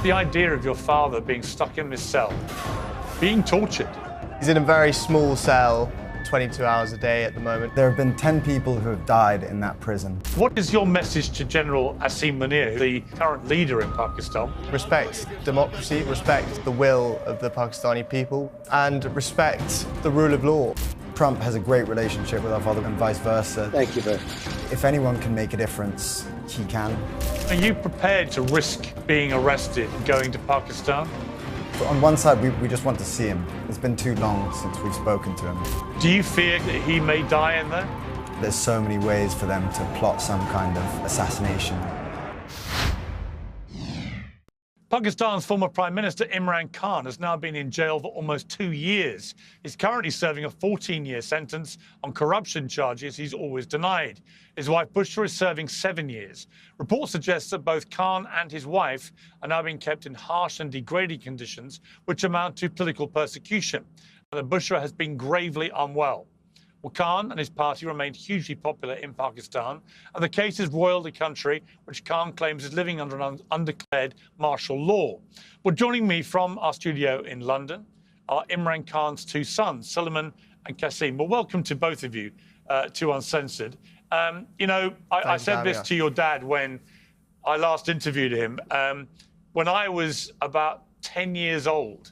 The idea of your father being stuck in this cell, being tortured. He's in a very small cell, 22 hours a day at the moment. There have been 10 people who have died in that prison. What is your message to General Asim Munir, the current leader in Pakistan? Respect democracy, respect the will of the Pakistani people, and respect the rule of law. Trump has a great relationship with our father and vice versa. Thank you very much. If anyone can make a difference, he can. Are you prepared to risk being arrested and going to Pakistan? But on one side, we just want to see him. It's been too long since we've spoken to him. Do you fear that he may die in there? There's so many ways for them to plot some kind of assassination. Pakistan's former Prime Minister Imran Khan has now been in jail for almost 2 years. He's currently serving a 14-year sentence on corruption charges he's always denied. His wife Bushra is serving 7 years. Reports suggest that both Khan and his wife are now being kept in harsh and degrading conditions, which amount to political persecution. And Bushra has been gravely unwell. Well, Khan and his party remain hugely popular in Pakistan, and the case has roiled the country, which Khan claims is living under an undeclared martial law. Well, joining me from our studio in London are Imran Khan's two sons, Suleiman and Qasim. Well, welcome to both of you to Uncensored. I said this to your dad when I last interviewed him. When I was about 10 years old,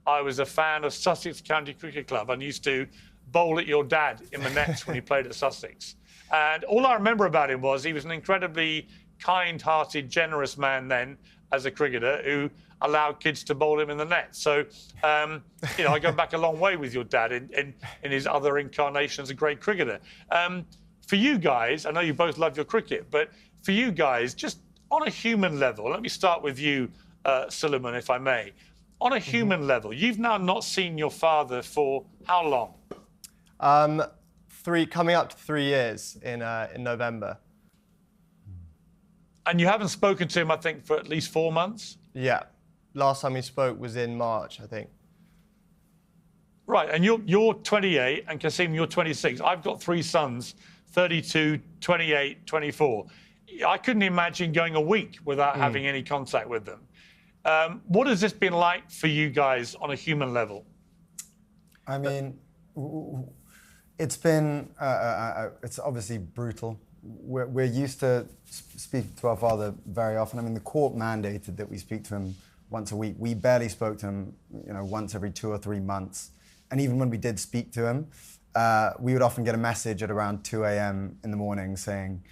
I was a fan of Sussex County Cricket Club and used to bowl at your dad in the nets when he played at Sussex. And all I remember about him was he was an incredibly kind-hearted, generous man then as a cricketer who allowed kids to bowl him in the net. So, I go back a long way with your dad in his other incarnations, a great cricketer. For you guys, I know you both love your cricket, but for you guys, just on a human level, let me start with you, Suleiman, if I may. On a human level, you've now not seen your father for how long? Coming up to 3 years in November. And you haven't spoken to him, I think, for at least 4 months? Yeah. Last time we spoke was in March, I think. Right, and you're 28, and Qasim, you're 26. I've got three sons, 32, 28, 24. I couldn't imagine going a week without having any contact with them. What has this been like for you guys on a human level? I mean, it's been, it's obviously brutal. We're used to speaking to our father very often. I mean, the court mandated that we speak to him once a week. We barely spoke to him, once every 2 or 3 months. And even when we did speak to him, we would often get a message at around 2 a.m. in the morning saying,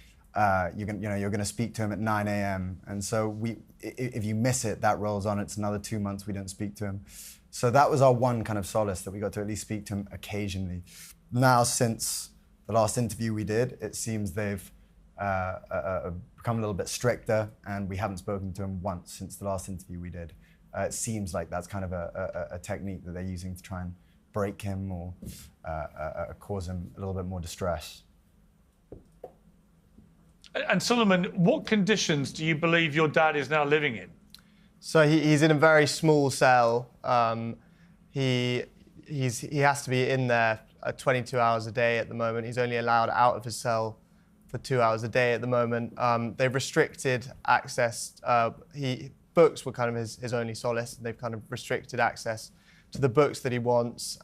you're going to speak to him at 9 a.m. And so if you miss it, that rolls on. It's another 2 months we don't speak to him. So that was our one kind of solace, that we got to at least speak to him occasionally. Now, since the last interview we did, it seems they've become a little bit stricter, and we haven't spoken to him once since the last interview we did. It seems like that's kind of a technique that they're using to try and break him or cause him a little bit more distress. And Suleiman, what conditions do you believe your dad is now living in? So he's in a very small cell. He has to be in there 22 hours a day at the moment. He's only allowed out of his cell for 2 hours a day at the moment. They've restricted access. Books were kind of his only solace. They've kind of restricted access to the books that he wants.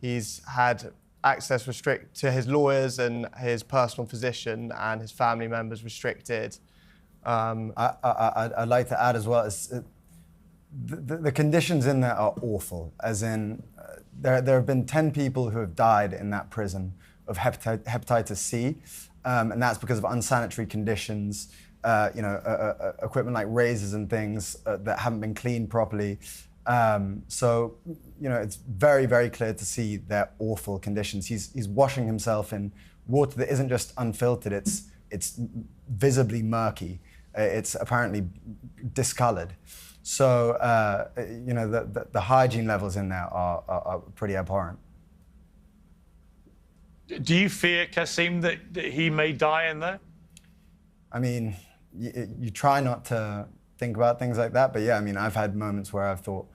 He's had access to his lawyers and his personal physician, and his family members restricted. I'd like to add as well, the conditions in there are awful, as in there have been 10 people who have died in that prison of hepatitis C, and that's because of unsanitary conditions, equipment like razors and things that haven't been cleaned properly. So, it's very, very clear to see their awful conditions. He's washing himself in water that isn't just unfiltered, it's visibly murky. It's apparently discolored. So, the hygiene levels in there are pretty abhorrent. Do you fear, Qasim, that he may die in there? I mean, you try not to think about things like that, but yeah, I mean, I've had moments where I've thought,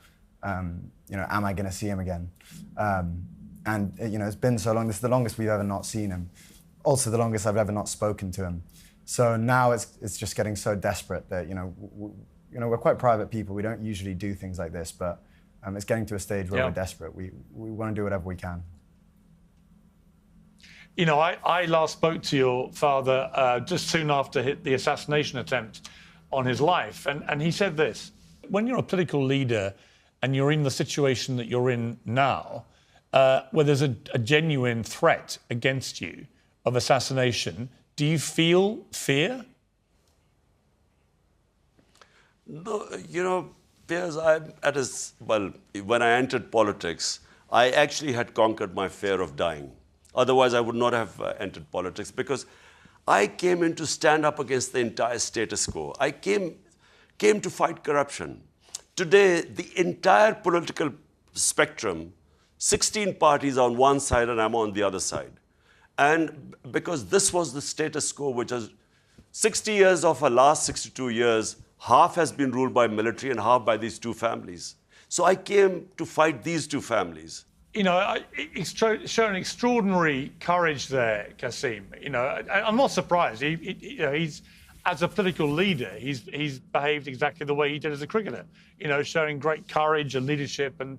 am I going to see him again? And it's been so long. This is the longest we've ever not seen him. Also, the longest I've ever not spoken to him. So now it's just getting so desperate that we're quite private people. We don't usually do things like this, but it's getting to a stage where we're desperate. We want to do whatever we can. You know, I last spoke to your father just soon after the assassination attempt on his life, and he said this: when you're a political leader and you're in the situation that you're in now, where there's a genuine threat against you of assassination, do you feel fear? No, you know, Piers, when I entered politics, I actually had conquered my fear of dying. Otherwise, I would not have entered politics, because I came in to stand up against the entire status quo. I came to fight corruption. Today, the entire political spectrum, 16 parties on one side and I'm on the other side. And because this was the status quo, which is 60 years of our last 62 years, half has been ruled by military and half by these two families. So I came to fight these two families. You know, he's shown extraordinary courage there, Qasim. You know, I'm not surprised. He's as a political leader, he's behaved exactly the way he did as a cricketer. You know, showing great courage and leadership and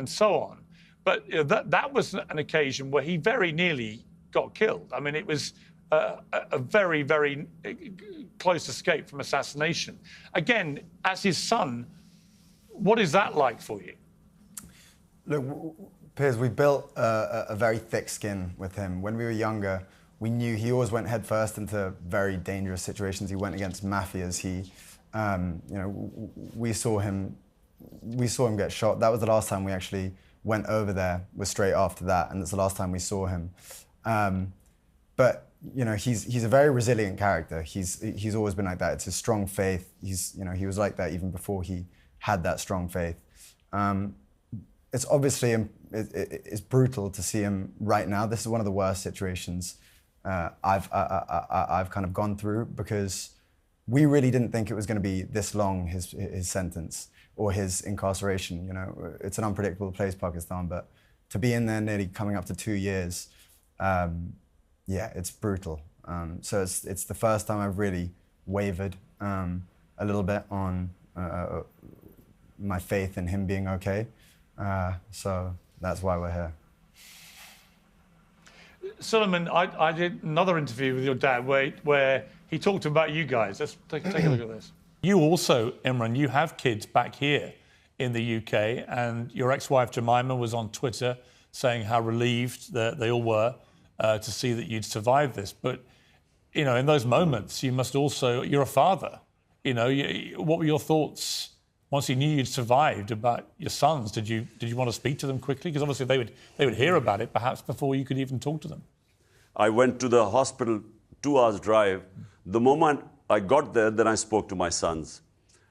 so on. But you know, that was an occasion where he very nearly got killed. I mean, it was a very, very close escape from assassination. Again, as his son, what is that like for you? Look, Piers, we built a very thick skin with him. When we were younger, we knew he always went headfirst into very dangerous situations. He went against mafias. We saw him get shot. That was the last time we actually went over there. Was straight after that, and it's the last time we saw him. But you know, he's a very resilient character. He's always been like that. It's his strong faith. He was like that even before he had that strong faith. It's obviously it's brutal to see him right now. This is one of the worst situations I've kind of gone through, because we really didn't think it was going to be this long, his sentence or his incarceration. You know, it's an unpredictable place, Pakistan, but to be in there nearly coming up to 2 years, yeah, it's brutal. So it's the first time I've really wavered a little bit on my faith in him being okay. So that's why we're here. Suleiman, I did another interview with your dad where he talked about you guys. Let's take a look at this. You also, Imran, you have kids back here in the UK, and your ex-wife Jemima was on Twitter saying how relieved that they all were to see that you'd survived this. But, you know, in those moments, you must also, you're a father. You know, what were your thoughts once you knew you'd survived about your sons? Did you want to speak to them quickly? Because obviously they would hear about it perhaps before you could even talk to them. I went to the hospital, 2 hours drive. The moment I got there, then I spoke to my sons.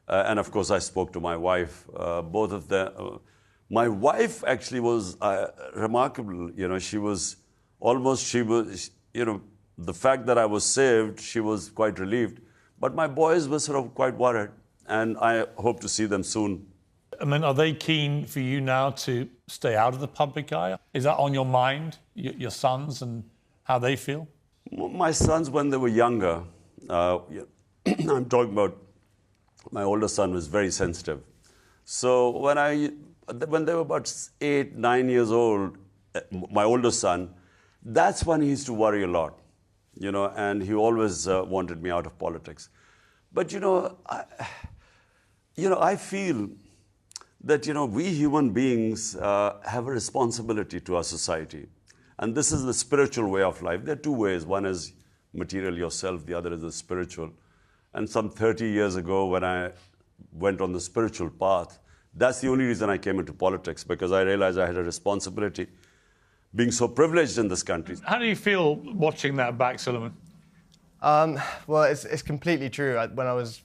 And of course, I spoke to my wife, both of them. My wife actually was remarkable. You know, the fact that I was saved, she was quite relieved. But my boys were sort of quite worried. And I hope to see them soon. I mean, are they keen for you now to stay out of the public eye? Is that on your mind, your sons, and how they feel? My sons, when they were younger, I'm talking about my older son was very sensitive. So when they were about 8, 9 years old, my older son, that's when he used to worry a lot, you know, and he always wanted me out of politics. But, I feel that, we human beings have a responsibility to our society. And this is the spiritual way of life. There are two ways. One is material yourself. The other is the spiritual. And some 30 years ago, when I went on the spiritual path, that's the only reason I came into politics, because I realized I had a responsibility being so privileged in this country. How do you feel watching that back, Suleiman? Well, it's completely true. When I was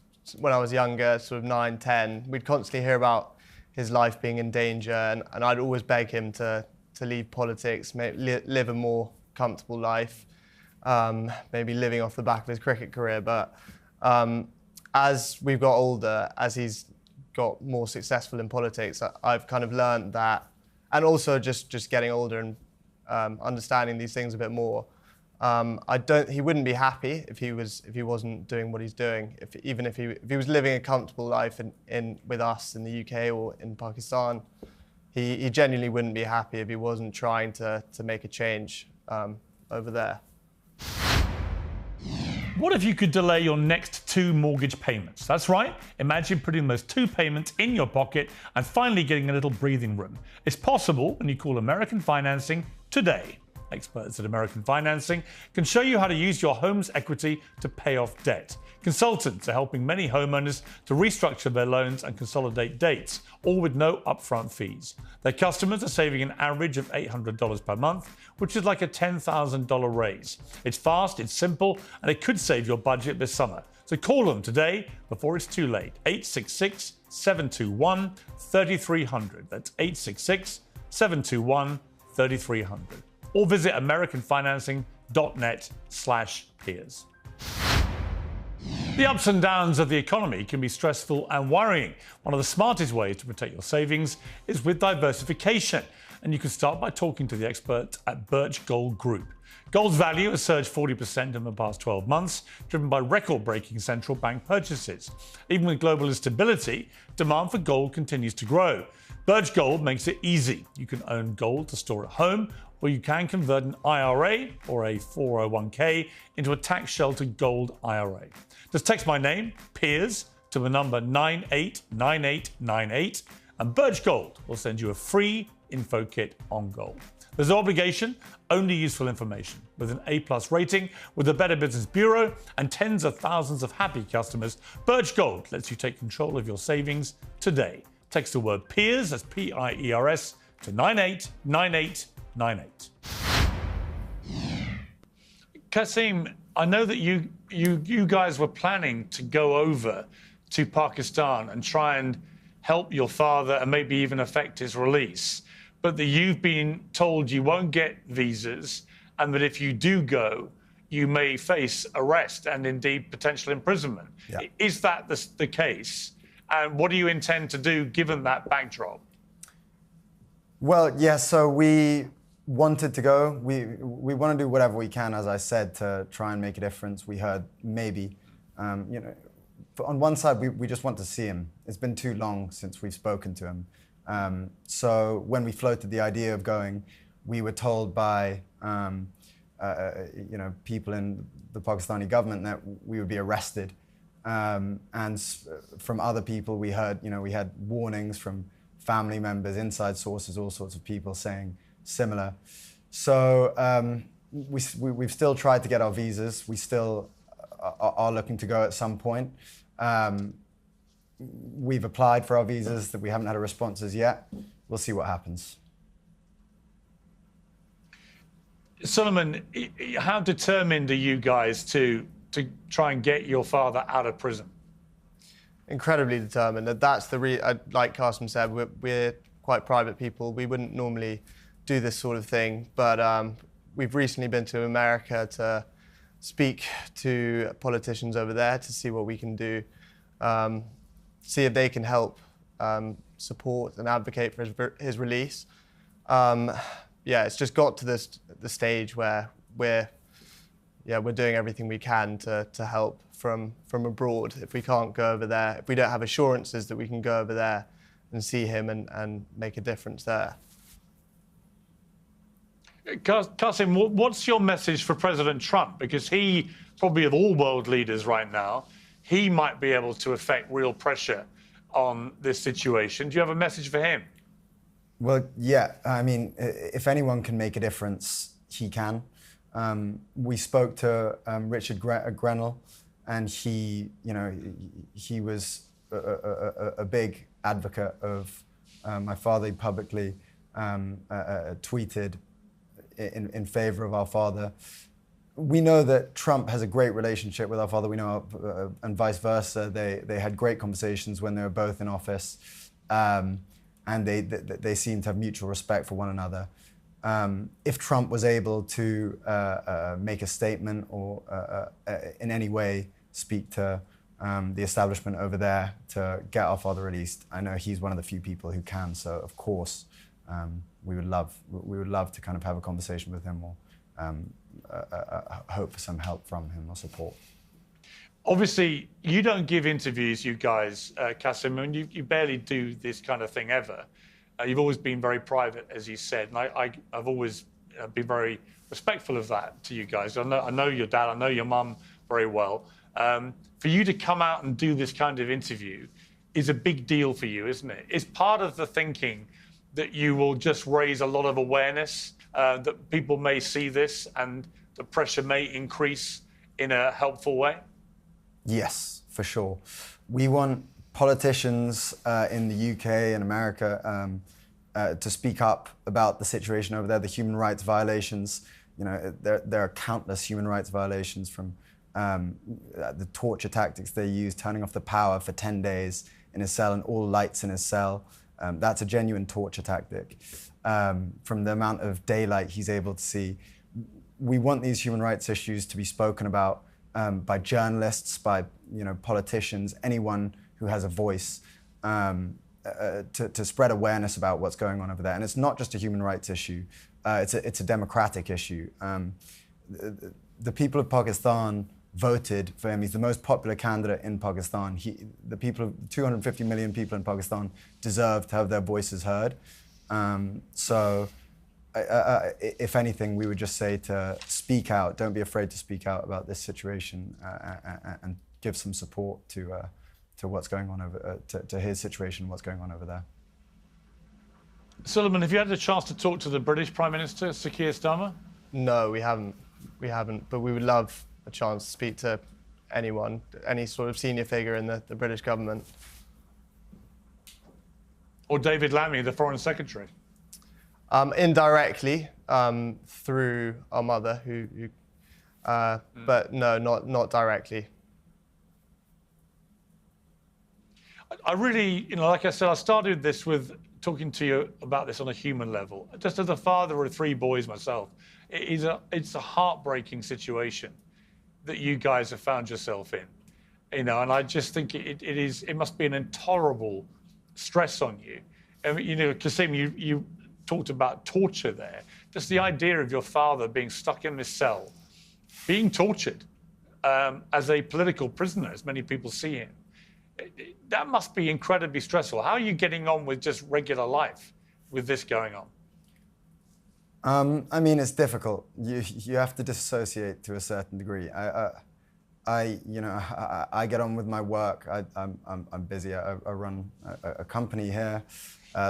younger, sort of 9, 10, we'd constantly hear about his life being in danger, and I'd always beg him to leave politics, live a more comfortable life, maybe living off the back of his cricket career. But as we've got older, as he's got more successful in politics, I've kind of learned that, and also just getting older and understanding these things a bit more, He wouldn't be happy if he wasn't doing what he's doing. Even if he was living a comfortable life with us in the UK or in Pakistan, he genuinely wouldn't be happy if he wasn't trying to make a change over there. What if you could delay your next 2 mortgage payments? That's right. Imagine putting those 2 payments in your pocket and finally getting a little breathing room. It's possible when you call American Financing today. Experts at American Financing can show you how to use your home's equity to pay off debt. Consultants are helping many homeowners to restructure their loans and consolidate dates, all with no upfront fees. Their customers are saving an average of $800 per month, which is like a $10,000 raise. It's fast, it's simple, and it could save your budget this summer. So call them today before it's too late. 866-721-3300. That's 866-721-3300. Or visit americanfinancing.net/peers. The ups and downs of the economy can be stressful and worrying. One of the smartest ways to protect your savings is with diversification. And you can start by talking to the experts at Birch Gold Group. Gold's value has surged 40% in the past 12 months, driven by record-breaking central bank purchases. Even with global instability, demand for gold continues to grow. Birch Gold makes it easy. You can own gold to store at home, or you can convert an IRA or a 401k into a tax-sheltered gold IRA. Just text my name, Piers, to the number 989898, and Birch Gold will send you a free info kit on gold. There's no obligation, only useful information. With an A+ rating with the Better Business Bureau and tens of thousands of happy customers, Birch Gold lets you take control of your savings today. Text the word PEERS, that's P-I-E-R-S, to 989898. Kasim, I know that you guys were planning to go over to Pakistan and try and help your father and maybe even affect his release, but that you've been told you won't get visas and that if you do go, you may face arrest and indeed potential imprisonment. Yeah. Is that the case? And what do you intend to do given that backdrop? Well, yeah, so we wanted to go. We want to do whatever we can, as I said, to try and make a difference. We heard maybe, on one side, we just want to see him. It's been too long since we've spoken to him. So when we floated the idea of going, we were told by people in the Pakistani government that we would be arrested. And from other people, we heard, we had warnings from family members, inside sources, all sorts of people saying similar. So we've still tried to get our visas. We still are looking to go at some point. We've applied for our visas, that we haven't had a responses yet. We'll see what happens. Solomon, how determined are you guys to try and get your father out of prison? Incredibly determined. That's like Qasim said, we're quite private people. We wouldn't normally do this sort of thing, but we've recently been to America to speak to politicians over there to see what we can do, see if they can help support and advocate for his release. Yeah, it's just got to the stage where we're doing everything we can to help from abroad. If we can't go over there, if we don't have assurances that we can go over there and see him and make a difference there. Qasim, what's your message for President Trump? Because he, probably of all world leaders right now, he might be able to affect real pressure on this situation. Do you have a message for him? Well, yeah, I mean, if anyone can make a difference, he can. We spoke to Richard Grenell, and he was a big advocate of my father. He publicly tweeted in favor of our father. We know that Trump has a great relationship with our father. We know, and vice versa. They had great conversations when they were both in office, and they seem to have mutual respect for one another. If Trump was able to make a statement or in any way speak to the establishment over there to get our father released, I know he's one of the few people who can. So of course, we would love to kind of have a conversation with him or hope for some help from him or support. Obviously, you don't give interviews, you guys, Qasim. I mean, you barely do this kind of thing ever. You've always been very private, as you said, and I've always been very respectful of that to you guys. I know your dad, I know your mum very well. For you to come out and do this kind of interview is a big deal for you, isn't it? Is part of the thinking that you will just raise a lot of awareness, that people may see this and the pressure may increase in a helpful way? Yes, for sure. We want politicians in the UK and America to speak up about the situation over there, the human rights violations. You know, there are countless human rights violations, from the torture tactics they use, turning off the power for 10 days in his cell and all lights in his cell. That's a genuine torture tactic. From the amount of daylight he's able to see. We want these human rights issues to be spoken about by journalists, by politicians, anyone who has a voice, to spread awareness about what's going on over there. And it's not just a human rights issue; it's a democratic issue. The people of Pakistan voted for him. He's the most popular candidate in Pakistan. The people, 250 million people in Pakistan, deserve to have their voices heard. If anything, we would just say to speak out. Don't be afraid to speak out about this situation and give some support to what's going on to his situation, what's going on over there. Suleiman, have you had a chance to talk to the British Prime Minister, Sir Keir Starmer? No, we haven't. But we would love a chance to speak to anyone, any sort of senior figure in the British government. Or David Lammy, the Foreign Secretary? Indirectly, through our mother, but no, not directly. I really, like I said, I started this with talking to you about this on a human level. Just as a father of 3 boys myself, it's a heartbreaking situation that you guys have found yourself in, and I just think it must be an intolerable stress on you. I mean, Qasim, you talked about torture there. Just the idea of your father being stuck in this cell, being tortured as a political prisoner, as many people see him. That must be incredibly stressful. How are you getting on with just regular life with this going on? I mean, it's difficult. You have to dissociate to a certain degree. I get on with my work. I'm busy. I run a company here,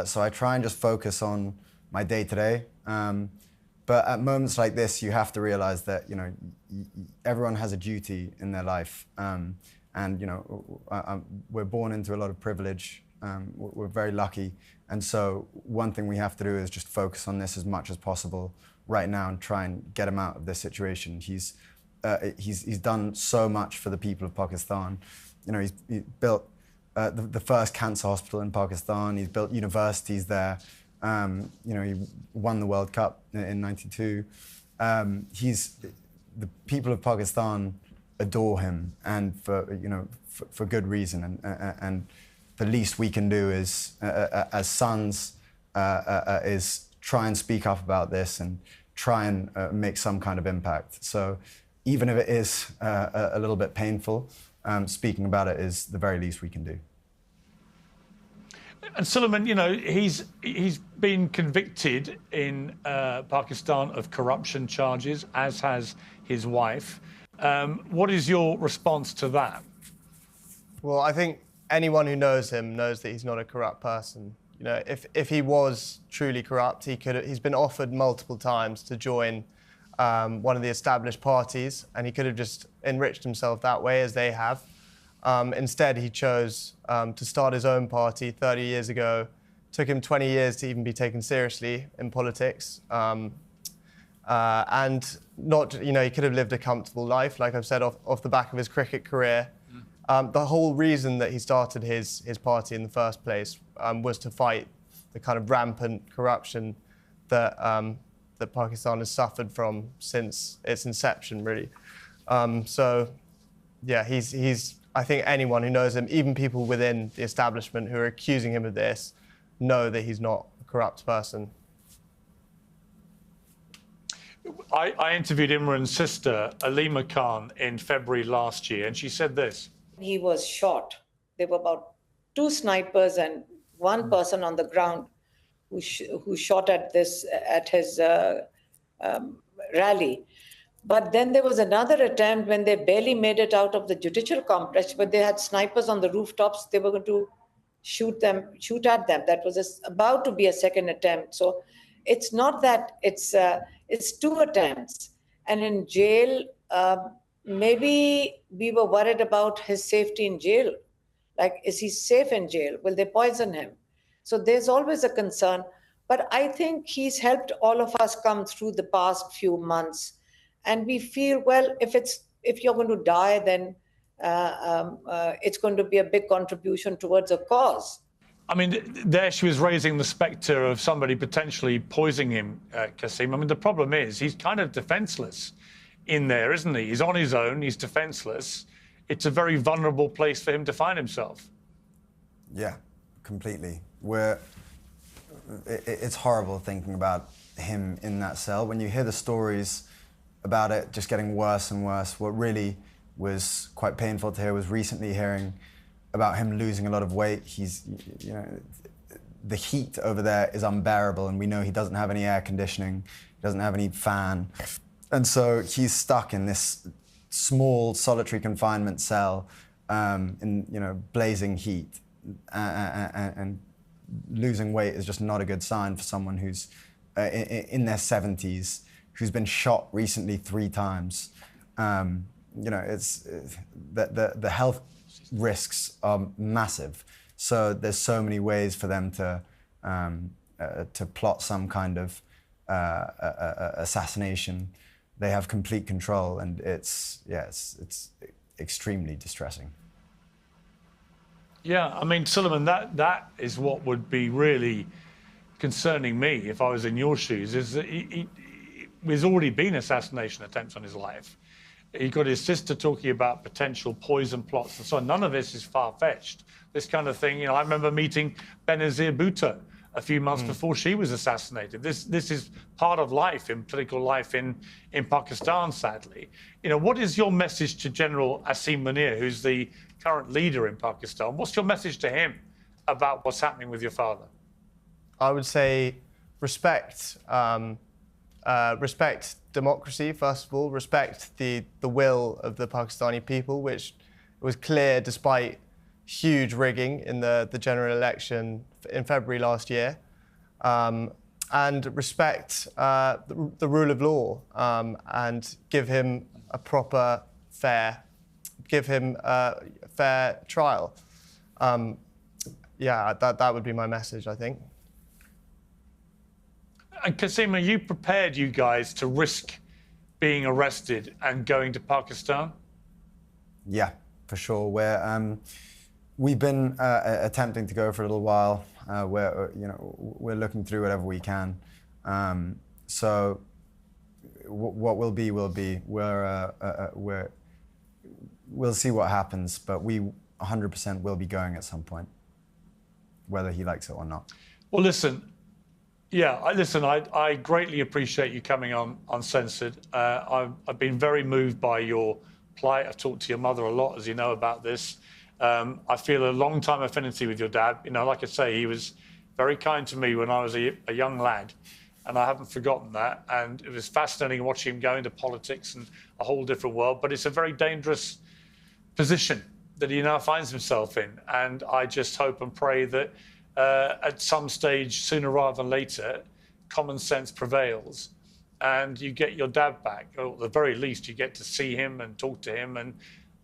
so I try and just focus on my day-to-day. But at moments like this, you have to realize that everyone has a duty in their life, and we're born into a lot of privilege. We're very lucky, and so one thing we have to do is just focus on this as much as possible right now and try and get him out of this situation. He's done so much for the people of Pakistan. He's built the first cancer hospital in Pakistan. He's built universities there. He won the World Cup in '92. The people of Pakistan adore him, and for good reason. And the least we can do is, as sons, is try and speak up about this and try and make some kind of impact. So even if it is a little bit painful, speaking about it is the very least we can do. And Suleiman, he's been convicted in Pakistan of corruption charges, as has his wife. What is your response to that? Well, I think anyone who knows him knows that he's not a corrupt person. If he was truly corrupt, he's been offered multiple times to join one of the established parties, and he could have just enriched himself that way, as they have. Instead, he chose to start his own party 30 years ago. Took him 20 years to even be taken seriously in politics. And he could have lived a comfortable life, like I've said, off the back of his cricket career. The whole reason that he started his party in the first place was to fight the kind of rampant corruption that Pakistan has suffered from since its inception, really. I think anyone who knows him, even people within the establishment who are accusing him of this, know that he's not a corrupt person. I interviewed Imran's sister, Alima Khan, in February last year, and she said this. He was shot. There were about 2 snipers and 1 person on the ground who shot at his rally. But then there was another attempt when they barely made it out of the judicial complex, but they had snipers on the rooftops. They were going to shoot at them. That was about to be a second attempt. So it's not that it's 2 attempts. And in jail, maybe we were worried about his safety in jail. Like, is he safe in jail? Will they poison him? So there's always a concern. But I think he's helped all of us come through the past few months. And we feel, well, if you're going to die, then it's going to be a big contribution towards a cause. I mean, there she was raising the spectre of somebody potentially poisoning him, Kasim. I mean, the problem is he's kind of defenseless in there, isn't he? He's on his own, he's defenseless. It's a very vulnerable place for him to find himself. Yeah, completely. It's horrible thinking about him in that cell. When you hear the stories about it just getting worse and worse, what really was quite painful to hear was recently hearing about him losing a lot of weight. The heat over there is unbearable, and we know he doesn't have any air conditioning, he doesn't have any fan. And so he's stuck in this small solitary confinement cell in blazing heat, and losing weight is just not a good sign for someone who's in their 70s, who's been shot recently 3 times. It's the health risks are massive. So there's so many ways for them to plot some kind of assassination. They have complete control, and it's extremely distressing. Yeah, I mean, Suleiman, that is what would be really concerning me if I was in your shoes, is that there's already been assassination attempts on his life. He got his sister talking about potential poison plots and so on. None of this is far-fetched. This kind of thing, I remember meeting Benazir Bhutto a few months before she was assassinated. This is part of life, in political life in Pakistan, sadly. What is your message to General Asim Munir, who's the current leader in Pakistan? What's your message to him about what's happening with your father? I would say respect democracy, first of all, respect the will of the Pakistani people, which was clear despite huge rigging in the general election in February last year, and respect the rule of law, and give him a proper, fair trial. That would be my message, I think. And Kasim, are you prepared, you guys, to risk being arrested and going to Pakistan? Yeah, for sure. We've been attempting to go for a little while. We're looking through whatever we can. So what will be will be. We'll see what happens, but we 100% will be going at some point, whether he likes it or not. Well, listen. Yeah, I greatly appreciate you coming on Uncensored. I've been very moved by your plight. I've talked to your mother a lot, as you know, about this. I feel a long-time affinity with your dad. Like I say, he was very kind to me when I was a young lad, and I haven't forgotten that. And it was fascinating watching him go into politics and a whole different world. But it's a very dangerous position that he now finds himself in. And I just hope and pray that at some stage, sooner rather than later, common sense prevails and you get your dad back, or at the very least you get to see him and talk to him and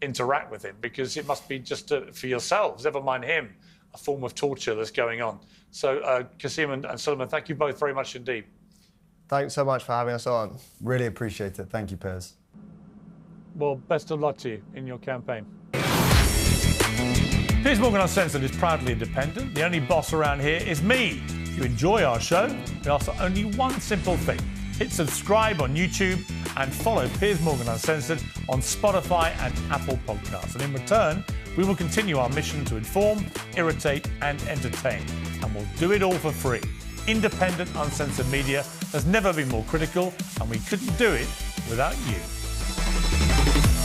interact with him, because it must be just for yourselves, never mind him, a form of torture that's going on. So Kasim and Suleiman, thank you both very much indeed. Thanks so much for having us on. Really appreciate it. Thank you, Piers. Well, best of luck to you in your campaign. Piers Morgan Uncensored is proudly independent. The only boss around here is me. If you enjoy our show, we ask for only one simple thing. Hit subscribe on YouTube and follow Piers Morgan Uncensored on Spotify and Apple Podcasts. And in return, we will continue our mission to inform, irritate and entertain. And we'll do it all for free. Independent, uncensored media has never been more critical, and we couldn't do it without you.